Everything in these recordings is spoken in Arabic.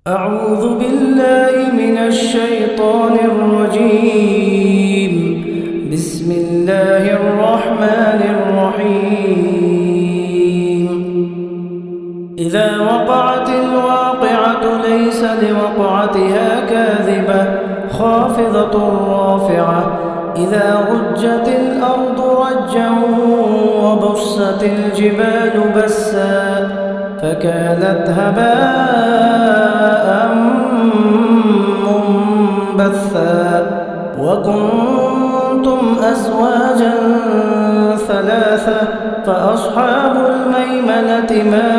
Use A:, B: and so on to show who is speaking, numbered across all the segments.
A: أعوذ بالله من الشيطان الرجيم. بسم الله الرحمن الرحيم. إذا وقعت الواقعة ليس لوقعتها كاذبة خافضة رافعة إذا رجت الأرض رجا وبست الجبال بسا فكانت هباء منبثا وكنتم أزواجا ثلاثة فأصحاب الميمنة ما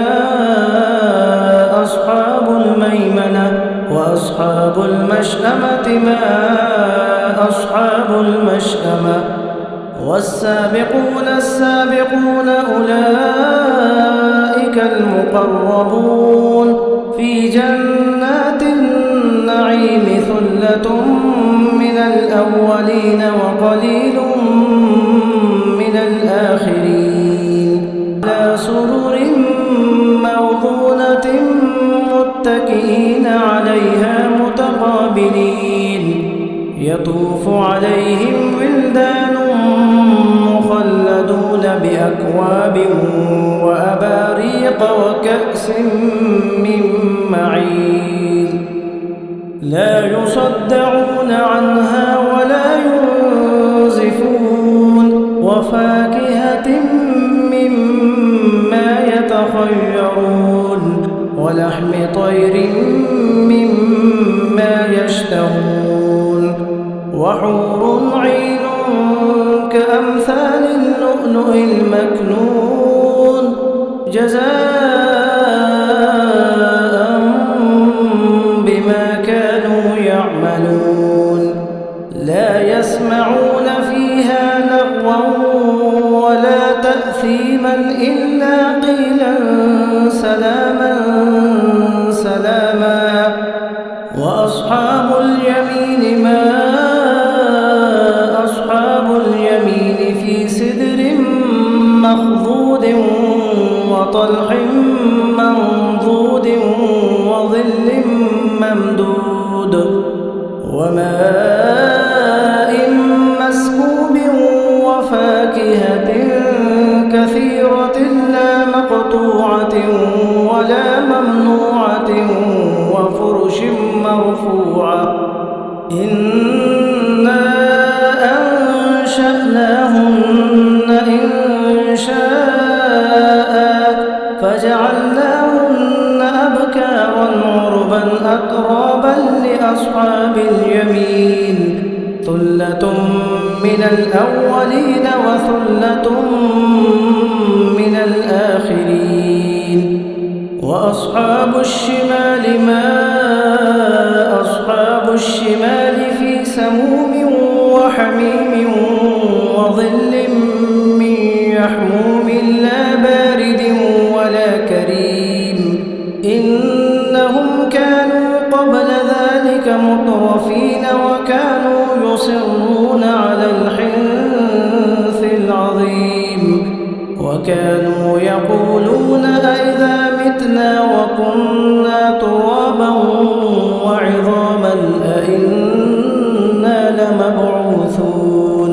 A: أصحاب الميمنة وأصحاب المشأمة ما أصحاب المشأمة والسابقون السابقون أولئك المقربون في جنات النعيم ثلة من الأولين وقليل من الآخرين على سرر موضونة متكئين عليها متقابلين يطوف عليهم ولدان مخلدون بأكواب وأباريق وكأس من معين لا يصدعون عنها ولا ينزفون وفاكهة مما يتخيرون ولحم طير مما يشتهون وحور عين كأمثال اللؤلؤ المكنون جزاء بما كانوا يعملون لا يسمعون فيها لغوا ولا تأثيما إلا قيلا سلاما سلاما وأصحاب اليمين ما أصحاب اليمين في سدر مخضود وطلح منضود وظل ممدود وماء مسكوب وفاكهة كثيرة لا مقطوعة ولا ممنوعة وفرش مرفوعة إنا أنشأناهن إنشاء فجعلناهن أبكارا عربا أترابا لأصحاب اليمين ثلة من الأولين وثلة من الآخرين وأصحاب الشمال ما أصحاب الشمال في سموم وحميم وظل من يحموم لا بارد ولا كريم إنهم كانوا قبل ذلك مترفين وكانوا يصرون على الحنث العظيم وكانوا يقولون أئذا متنا وكنا ترابا وعظاما أئنا لمبعوثون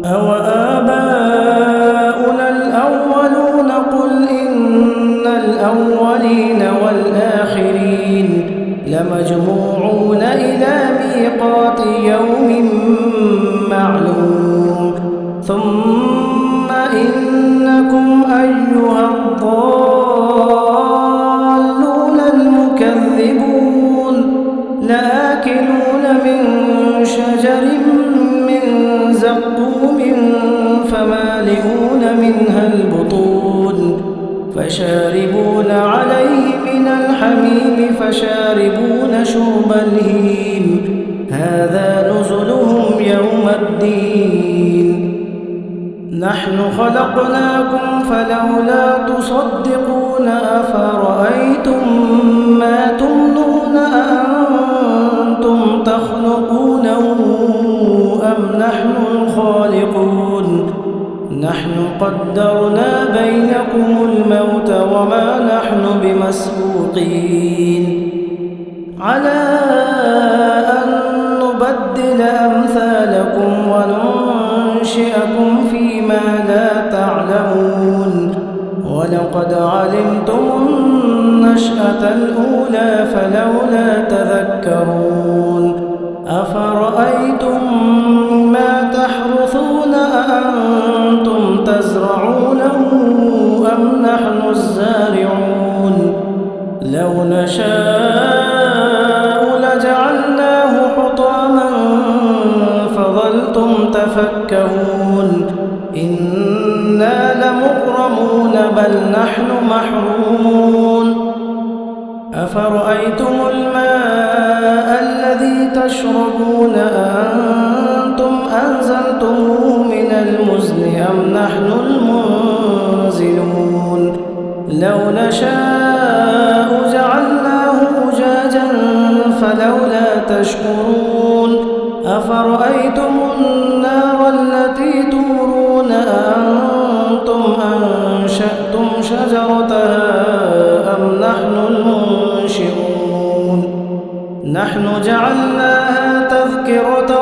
A: أوآباؤنا الأولون قل إن الأولين والآخرين لمجموعون إلى ميقات يوم معلوم ثم إنكم أيها الضالون المكذبون لآكلون من شجر من زقوم فمالئون منها البطون فشاربون عليه من الحميم فشاربون شرب الهيم هذا نزلهم يوم الدين نحن خلقناكم فلولا تصدقون أفرأيتم ما تمنون أأنتم تخلقونه أم نحن الخالقون نحن قدرنا بينكم الموت وما نحن بمسبوقين على أن نبدل أمثالكم وننشئكم فيما لا تعلمون ولقد علمتم النشأة الأولى فلولا تذكرون أفرأيتم ما تحرثون أأنتم تزرعونه أم نحن الزارعون لو نشاء لجعلناه حطاما فظلتم تفكهون إنا لمغرمون بل نحن محرومون أفرأيتم الماء الذي تشربون أأنتم أنزلتموه من المزن أم نحن المنزلون لو نشاء جعلناه أجاجا فلولا تشكرون أفرأيتم النار التي تورون أأنتم أنشأتم شجرتها أم نحن المنشئون نحن جعلناها تذكرة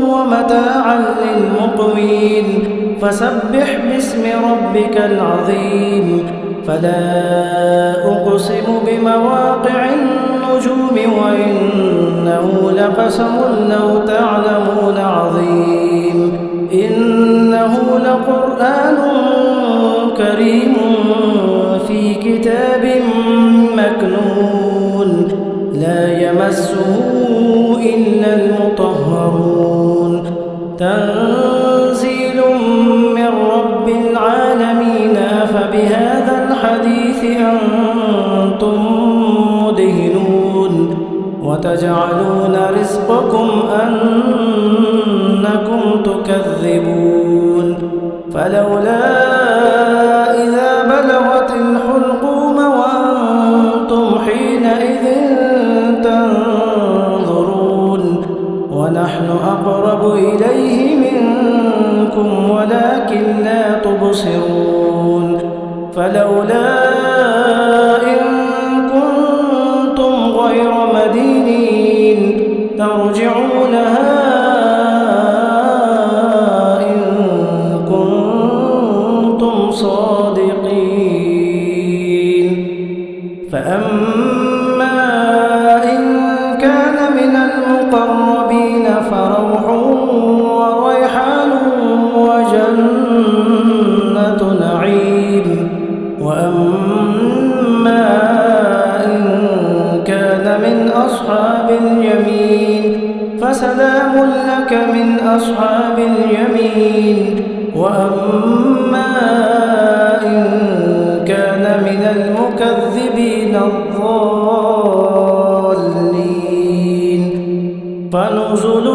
A: ومتاعا للمقوين فسبح باسم ربك العظيم فلا أقسم بمواقع النجوم وإنه لقسم لو تعلمون عظيم إنه لقرآن كريم في كتاب مكنون لا يمسه إلا المطهرون تنزيل من رب العالمين فبهذا الحديث أنتم مدهنون وتجعلون رزقكم أنكم تكذبون فلولا إذا بلغت الحلقوم وأنتم حينئذ تنظرون ونحن أقرب إليه منكم ولكن لا تبصرون فلولا إن كنتم غير مدينين ترجعونها إن كنتم صادقين فأما إن كان من المقربين فروح وريحان وجنة نعيم وأما إن كان من أصحاب اليمين فسلام لك من أصحاب اليمين وأما إن كان من المكذبين الضالين فنزل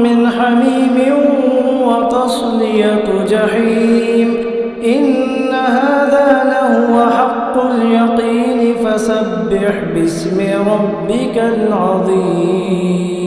A: من حميم وتصلية جحيم إن هذا لهو حق اليقين فسبح باسم ربك العظيم.